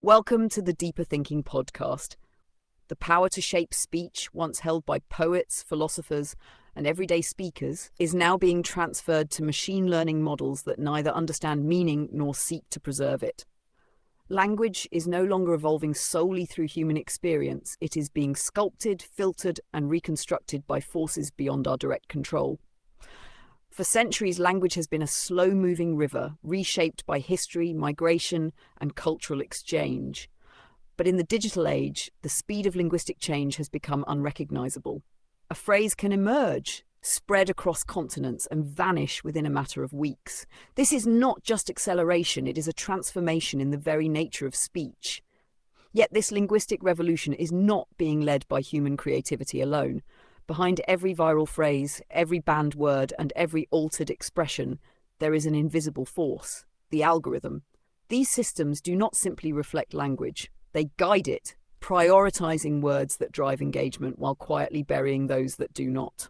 Welcome to the Deeper Thinking podcast. The power to shape speech, once held by poets, philosophers, and everyday speakers, is now being transferred to machine learning models that neither understand meaning nor seek to preserve it. Language is no longer evolving solely through human experience. It is being sculpted, filtered, and reconstructed by forces beyond our direct control. For centuries, language has been a slow-moving river, reshaped by history, migration, and cultural exchange. But in the digital age, the speed of linguistic change has become unrecognizable. A phrase can emerge, spread across continents, and vanish within a matter of weeks. This is not just acceleration, it is a transformation in the very nature of speech. Yet this linguistic revolution is not being led by human creativity alone. Behind every viral phrase, every banned word, and every altered expression, there is an invisible force, the algorithm. These systems do not simply reflect language. They guide it, prioritizing words that drive engagement while quietly burying those that do not.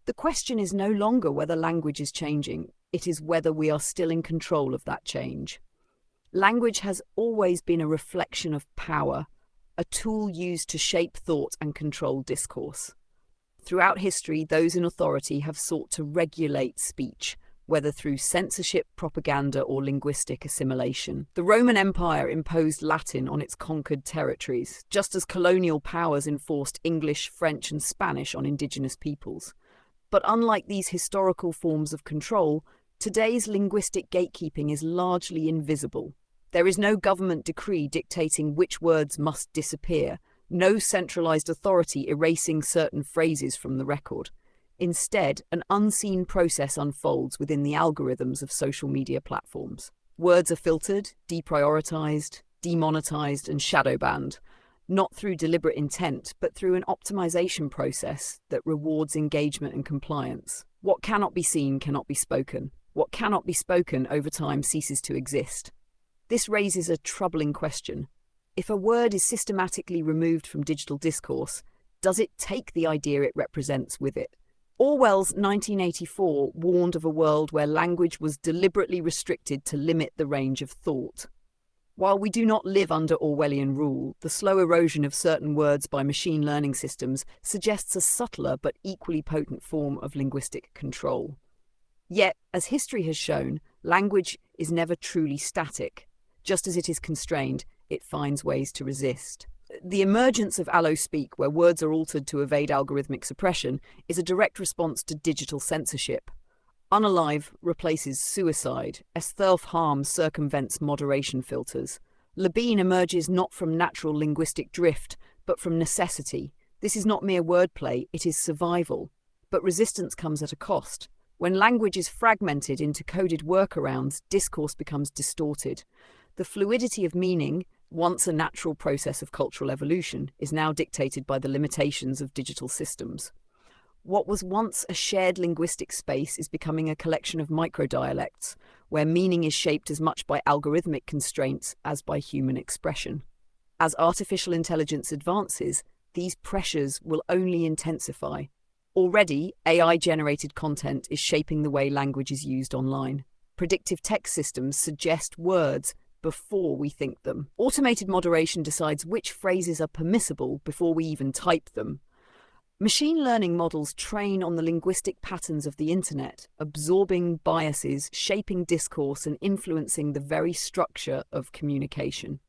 The question is no longer whether language is changing, it is whether we are still in control of that change. Language has always been a reflection of power, a tool used to shape thought and control discourse. Throughout history, those in authority have sought to regulate speech, whether through censorship, propaganda, or linguistic assimilation. The Roman Empire imposed Latin on its conquered territories, just as colonial powers enforced English, French, and Spanish on indigenous peoples. But unlike these historical forms of control, today's linguistic gatekeeping is largely invisible. There is no government decree dictating which words must disappear, no centralized authority erasing certain phrases from the record. Instead, an unseen process unfolds within the algorithms of social media platforms. Words are filtered, deprioritized, demonetized, and shadow banned, not through deliberate intent, but through an optimization process that rewards engagement and compliance. What cannot be seen cannot be spoken. What cannot be spoken over time ceases to exist. This raises a troubling question. If a word is systematically removed from digital discourse, does it take the idea it represents with it? Orwell's 1984 warned of a world where language was deliberately restricted to limit the range of thought. While we do not live under Orwellian rule, the slow erosion of certain words by machine learning systems suggests a subtler but equally potent form of linguistic control. Yet, as history has shown, language is never truly static. Just as it is constrained, it finds ways to resist. The emergence of allospeak, where words are altered to evade algorithmic suppression, is a direct response to digital censorship. Unalive replaces suicide, as self-harm circumvents moderation filters. Labine emerges not from natural linguistic drift, but from necessity. This is not mere wordplay, it is survival. But resistance comes at a cost. When language is fragmented into coded workarounds, discourse becomes distorted. The fluidity of meaning, once a natural process of cultural evolution, is now dictated by the limitations of digital systems. What was once a shared linguistic space is becoming a collection of microdialects, where meaning is shaped as much by algorithmic constraints as by human expression. As artificial intelligence advances, these pressures will only intensify. Already, AI-generated content is shaping the way language is used online. Predictive text systems suggest words before we think them. Automated moderation decides which phrases are permissible before we even type them. Machine learning models train on the linguistic patterns of the internet, absorbing biases, shaping discourse, and influencing the very structure of communication.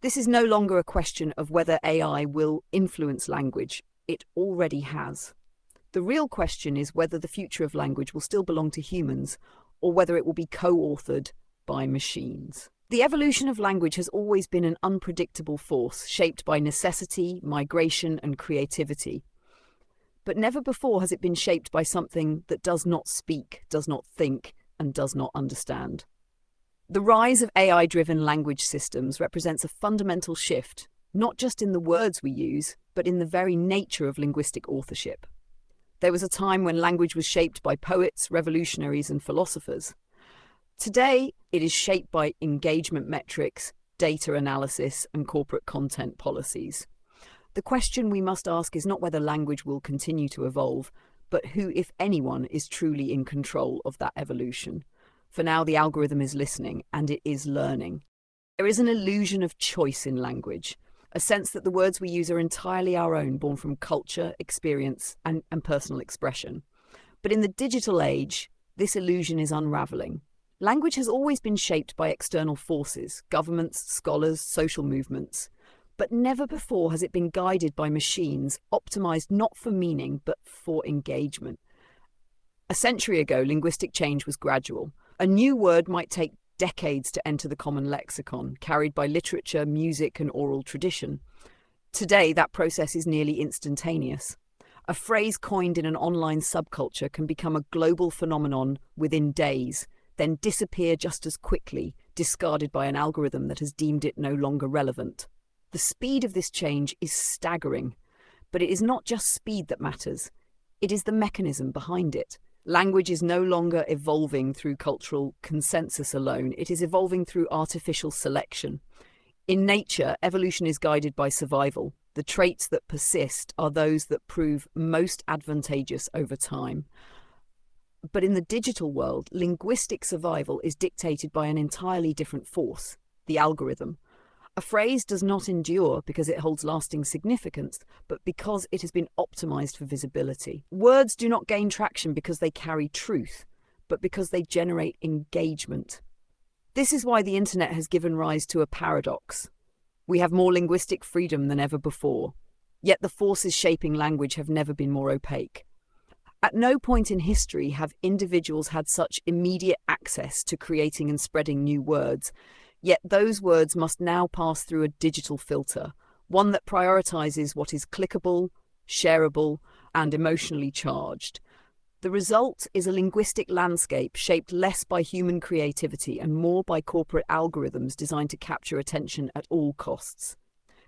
This is no longer a question of whether AI will influence language. It already has. The real question is whether the future of language will still belong to humans, or whether it will be co-authored by machines. The evolution of language has always been an unpredictable force, shaped by necessity, migration, and creativity. But never before has it been shaped by something that does not speak, does not think, and does not understand. The rise of AI-driven language systems represents a fundamental shift, not just in the words we use, but in the very nature of linguistic authorship. There was a time when language was shaped by poets, revolutionaries, and philosophers. Today, it is shaped by engagement metrics, data analysis, and corporate content policies. The question we must ask is not whether language will continue to evolve, but who, if anyone, is truly in control of that evolution. For now, the algorithm is listening, and it is learning. There is an illusion of choice in language, a sense that the words we use are entirely our own, born from culture, experience, and personal expression. But in the digital age, this illusion is unraveling. Language has always been shaped by external forces, governments, scholars, social movements. But never before has it been guided by machines, optimized not for meaning, but for engagement. A century ago, linguistic change was gradual. A new word might take decades to enter the common lexicon, carried by literature, music, and oral tradition. Today, that process is nearly instantaneous. A phrase coined in an online subculture can become a global phenomenon within days, then disappear just as quickly, discarded by an algorithm that has deemed it no longer relevant. The speed of this change is staggering, but it is not just speed that matters. It is the mechanism behind it. Language is no longer evolving through cultural consensus alone. It is evolving through artificial selection. In nature, evolution is guided by survival. The traits that persist are those that prove most advantageous over time. But in the digital world, linguistic survival is dictated by an entirely different force, the algorithm. A phrase does not endure because it holds lasting significance, but because it has been optimized for visibility. Words do not gain traction because they carry truth, but because they generate engagement. This is why the internet has given rise to a paradox. We have more linguistic freedom than ever before, yet the forces shaping language have never been more opaque. At no point in history have individuals had such immediate access to creating and spreading new words, yet those words must now pass through a digital filter, one that prioritizes what is clickable, shareable, and emotionally charged. The result is a linguistic landscape shaped less by human creativity and more by corporate algorithms designed to capture attention at all costs.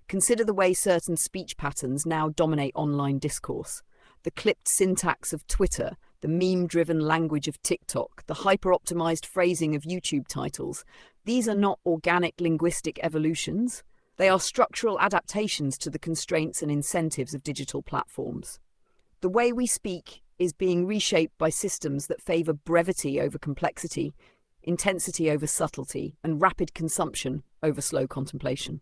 Consider the way certain speech patterns now dominate online discourse. The clipped syntax of Twitter, the meme-driven language of TikTok, the hyper-optimized phrasing of YouTube titles. These are not organic linguistic evolutions. They are structural adaptations to the constraints and incentives of digital platforms. The way we speak is being reshaped by systems that favor brevity over complexity, intensity over subtlety, and rapid consumption over slow contemplation.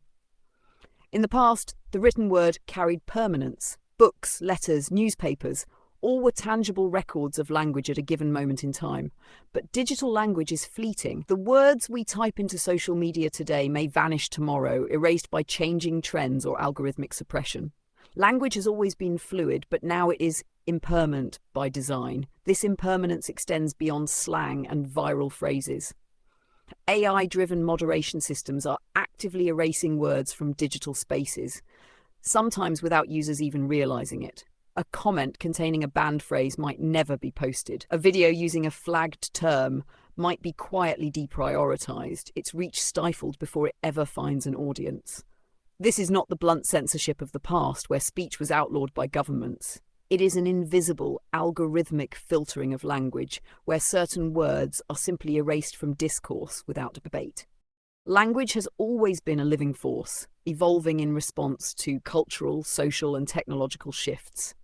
In the past, the written word carried permanence. Books, letters, newspapers, all were tangible records of language at a given moment in time. But digital language is fleeting. The words we type into social media today may vanish tomorrow, erased by changing trends or algorithmic suppression. Language has always been fluid, but now it is impermanent by design. This impermanence extends beyond slang and viral phrases. AI-driven moderation systems are actively erasing words from digital spaces, sometimes without users even realizing it. A comment containing a banned phrase might never be posted. A video using a flagged term might be quietly deprioritized, its reach stifled before it ever finds an audience. This is not the blunt censorship of the past, where speech was outlawed by governments. It is an invisible, algorithmic filtering of language, where certain words are simply erased from discourse without debate. Language has always been a living force, evolving in response to cultural, social, and technological shifts.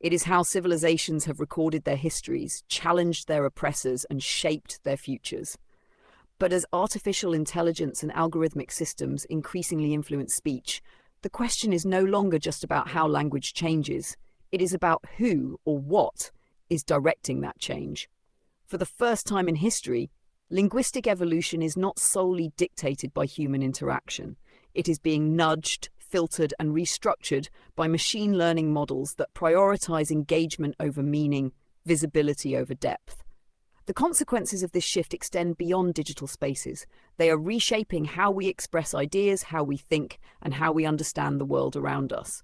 It is how civilizations have recorded their histories, challenged their oppressors, and shaped their futures. But as artificial intelligence and algorithmic systems increasingly influence speech, the question is no longer just about how language changes. It is about who or what is directing that change. For the first time in history, linguistic evolution is not solely dictated by human interaction. It is being nudged, filtered, and restructured by machine learning models that prioritize engagement over meaning, visibility over depth. The consequences of this shift extend beyond digital spaces. They are reshaping how we express ideas, how we think, and how we understand the world around us.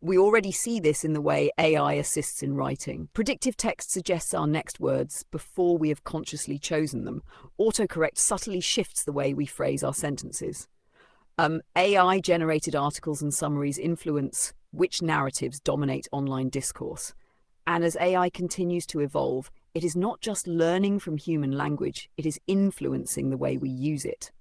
We already see this in the way AI assists in writing. Predictive text suggests our next words before we have consciously chosen them. Autocorrect subtly shifts the way we phrase our sentences. AI-generated articles and summaries influence which narratives dominate online discourse. And as AI continues to evolve, it is not just learning from human language, it is influencing the way we use it.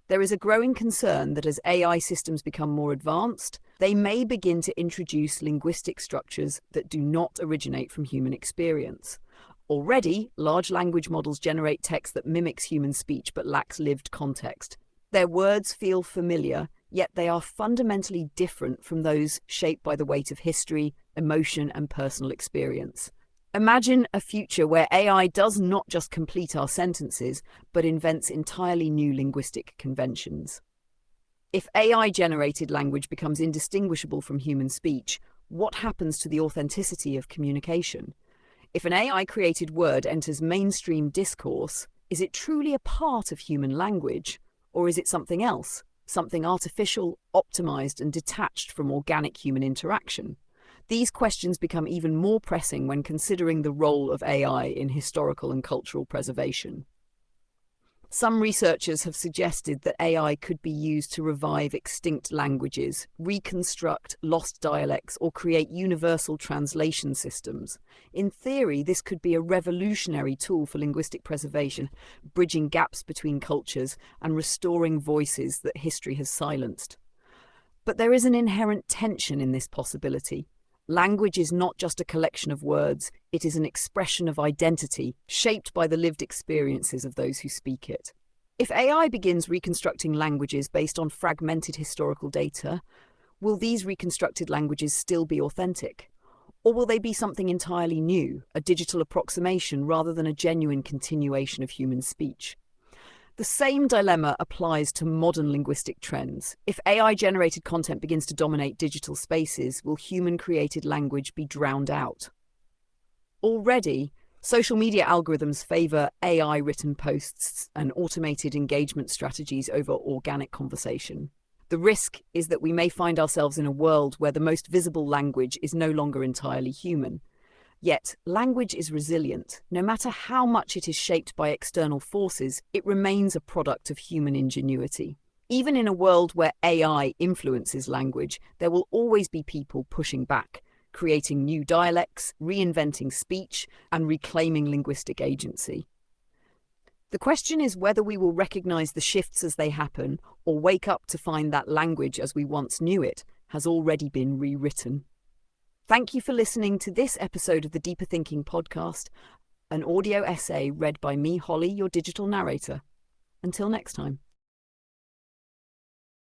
There is a growing concern that as AI systems become more advanced, they may begin to introduce linguistic structures that do not originate from human experience. Already, large language models generate text that mimics human speech but lacks lived context. Their words feel familiar, yet they are fundamentally different from those shaped by the weight of history, emotion, and personal experience. Imagine a future where AI does not just complete our sentences, but invents entirely new linguistic conventions. If AI-generated language becomes indistinguishable from human speech, what happens to the authenticity of communication? If an AI-created word enters mainstream discourse, is it truly a part of human language? Or is it something else, something artificial, optimized, and detached from organic human interaction? These questions become even more pressing when considering the role of AI in historical and cultural preservation. Some researchers have suggested that AI could be used to revive extinct languages, reconstruct lost dialects, or create universal translation systems. In theory, this could be a revolutionary tool for linguistic preservation, bridging gaps between cultures and restoring voices that history has silenced. But there is an inherent tension in this possibility. Language is not just a collection of words, it is an expression of identity, shaped by the lived experiences of those who speak it. If AI begins reconstructing languages based on fragmented historical data, will these reconstructed languages still be authentic? Or will they be something entirely new, a digital approximation rather than a genuine continuation of human speech? The same dilemma applies to modern linguistic trends. If AI-generated content begins to dominate digital spaces, will human-created language be drowned out? Already, social media algorithms favor AI-written posts and automated engagement strategies over organic conversation. The risk is that we may find ourselves in a world where the most visible language is no longer entirely human. Yet, language is resilient. No matter how much it is shaped by external forces, it remains a product of human ingenuity. Even in a world where AI influences language, there will always be people pushing back, creating new dialects, reinventing speech, and reclaiming linguistic agency. The question is whether we will recognize the shifts as they happen, or wake up to find that language as we once knew it has already been rewritten. Thank you for listening to this episode of the Deeper Thinking podcast, an audio essay read by me, Holly, your digital narrator. Until next time.